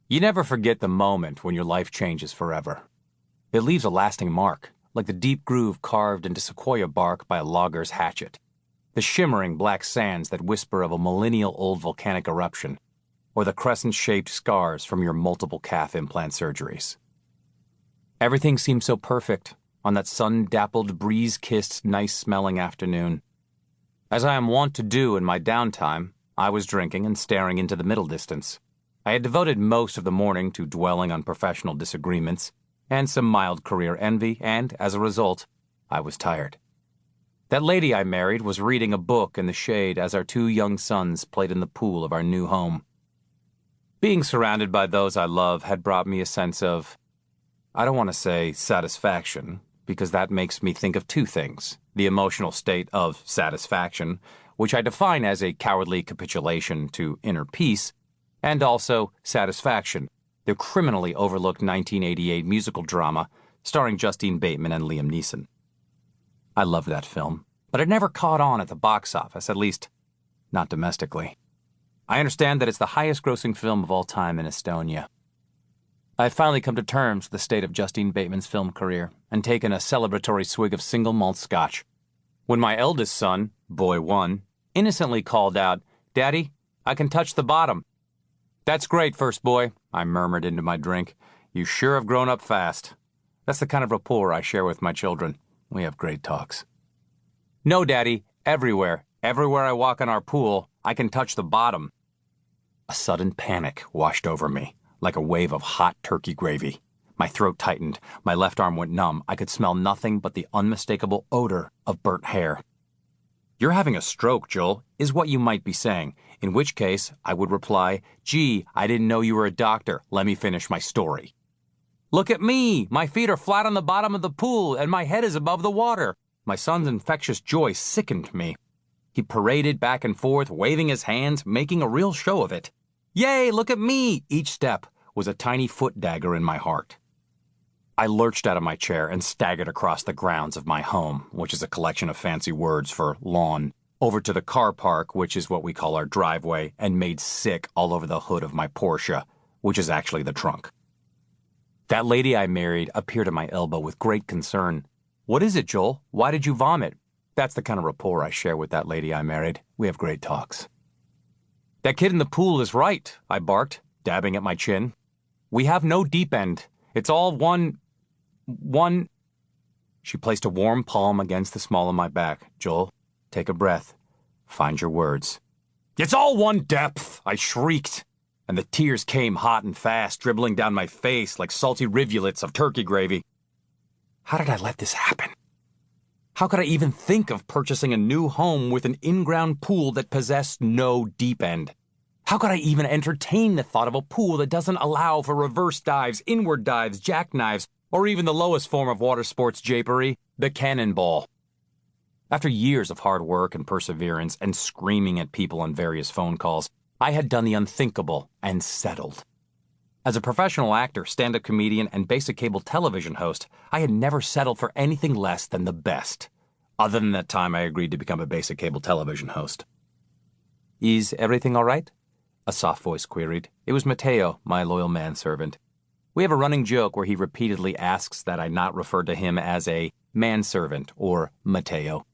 You never forget the moment when your life changes forever. It leaves a lasting mark, like the deep groove carved into sequoia bark by a logger's hatchet, the shimmering black sands that whisper of a millennial-old volcanic eruption, or the crescent-shaped scars from your multiple calf implant surgeries. Everything seemed so perfect on that sun-dappled, breeze-kissed, nice-smelling afternoon. As I am wont to do in my downtime, I was drinking and staring into the middle distance. I had devoted most of the morning to dwelling on professional disagreements and some mild career envy, and, as a result, I was tired. That lady I married was reading a book in the shade as our two young sons played in the pool of our new home. Being surrounded by those I love had brought me a sense of, I don't want to say satisfaction, because that makes me think of two things: the emotional state of satisfaction, which I define as a cowardly capitulation to inner peace, and also Satisfaction, the criminally overlooked 1988 musical drama starring Justine Bateman and Liam Neeson. I loved that film, but it never caught on at the box office, at least not domestically. I understand that it's the highest-grossing film of all time in Estonia. I had finally come to terms with the state of Justine Bateman's film career and taken a celebratory swig of single malt scotch, when my eldest son, Boy 1, innocently called out, "Daddy, I can touch the bottom." "That's great, first boy," I murmured into my drink. "You sure have grown up fast." That's the kind of rapport I share with my children. We have great talks. "No, Daddy, everywhere. Everywhere I walk in our pool, I can touch the bottom." A sudden panic washed over me, like a wave of hot turkey gravy. My throat tightened, my left arm went numb. I could smell nothing but the unmistakable odor of burnt hair. "You're having a stroke, Joel," is what you might be saying, in which case I would reply, "Gee, I didn't know you were a doctor. Let me finish my story." "Look at me! My feet are flat on the bottom of the pool, and my head is above the water." My son's infectious joy sickened me. He paraded back and forth, waving his hands, making a real show of it. "Yay, look at me!" Each step was a tiny foot dagger in my heart. I lurched out of my chair and staggered across the grounds of my home, which is a collection of fancy words for lawn, over to the car park, which is what we call our driveway, and made sick all over the hood of my Porsche, which is actually the trunk. That lady I married appeared at my elbow with great concern. "What is it, Joel? Why did you vomit?" That's the kind of rapport I share with that lady I married. We have great talks. "That kid in the pool is right," I barked, dabbing at my chin. "We have no deep end. It's all one... She placed a warm palm against the small of my back. "Joel, take a breath. Find your words." "It's all one depth," I shrieked, and the tears came hot and fast, dribbling down my face like salty rivulets of turkey gravy. How did I let this happen? How could I even think of purchasing a new home with an in-ground pool that possessed no deep end? How could I even entertain the thought of a pool that doesn't allow for reverse dives, inward dives, jackknives, or even the lowest form of water sports japery, the cannonball? After years of hard work and perseverance and screaming at people on various phone calls, I had done the unthinkable and settled. As a professional actor, stand-up comedian, and basic cable television host, I had never settled for anything less than the best, other than that time I agreed to become a basic cable television host. "Is everything all right?" a soft voice queried. It was Mateo, my loyal manservant. We have a running joke where he repeatedly asks that I not refer to him as a manservant or Mateo.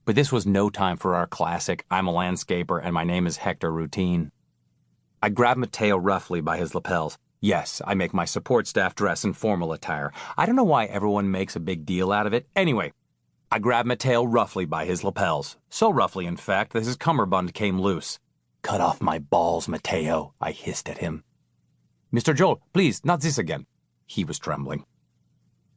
But this was no time for our classic "I'm a landscaper and my name is Hector" routine. I grabbed Mateo roughly by his lapels. Yes, I make my support staff dress in formal attire. I don't know why everyone makes a big deal out of it. Anyway, I grabbed Mateo roughly by his lapels. So roughly, in fact, that his cummerbund came loose. "Cut off my balls, Mateo," I hissed at him. "Mr. Joel, please, not this again." He was trembling.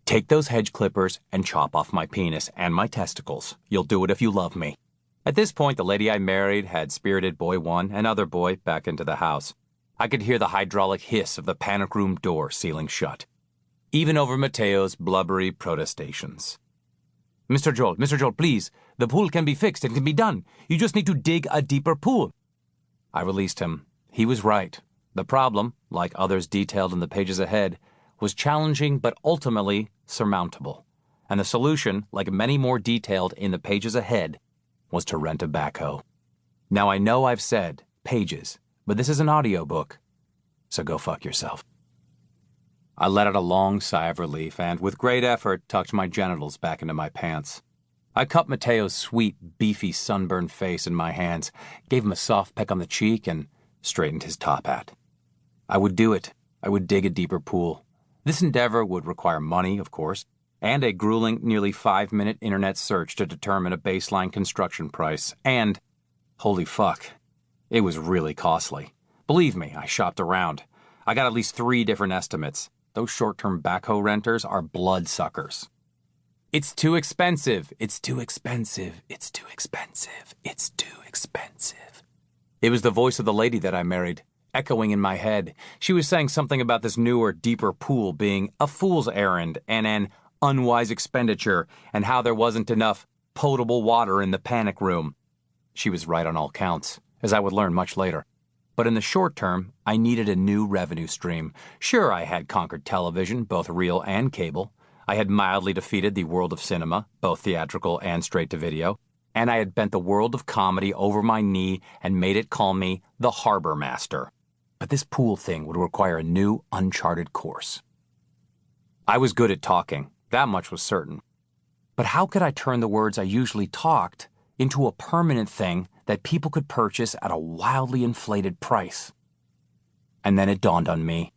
"Take those hedge clippers and chop off my penis and my testicles. You'll do it if you love me." At this point, the lady I married had spirited Boy 1 and other boy back into the house. I could hear the hydraulic hiss of the panic room door sealing shut, even over Mateo's blubbery protestations. Mr. Joel, please. The pool can be fixed. It can be done. You just need to dig a deeper pool." I released him. He was right. The problem, like others detailed in the pages ahead, was challenging but ultimately surmountable. And the solution, like many more detailed in the pages ahead, was to rent a backhoe. Now I know I've said pages, but this is an audiobook. so go fuck yourself. I let out a long sigh of relief and, with great effort, tucked my genitals back into my pants. I cupped Mateo's sweet, beefy, sunburned face in my hands, gave him a soft peck on the cheek, and straightened his top hat. I would do it. I would dig a deeper pool. This endeavor would require money, of course, and a grueling, nearly 5-minute internet search to determine a baseline construction price, and, holy fuck, it was really costly. Believe me, I shopped around. I got at least 3 different estimates. Those short-term backhoe renters are bloodsuckers. It's too expensive. It's too expensive. It's too expensive. It's too expensive. It was the voice of the lady that I married, echoing in my head. She was saying something about this newer, deeper pool being a fool's errand and an unwise expenditure, and how there wasn't enough potable water in the panic room. She was right on all counts, as I would learn much later. But in the short term, I needed a new revenue stream. Sure, I had conquered television, both real and cable. I had mildly defeated the world of cinema, both theatrical and straight-to-video. And I had bent the world of comedy over my knee and made it call me the Harbor Master. But this pool thing would require a new, uncharted course. I was good at talking. That much was certain. But how could I turn the words I usually talked into a permanent thing that people could purchase at a wildly inflated price? And then it dawned on me.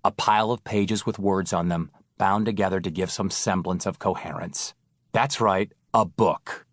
A pile of pages with words on them, bound together to give some semblance of coherence. That's right, a book.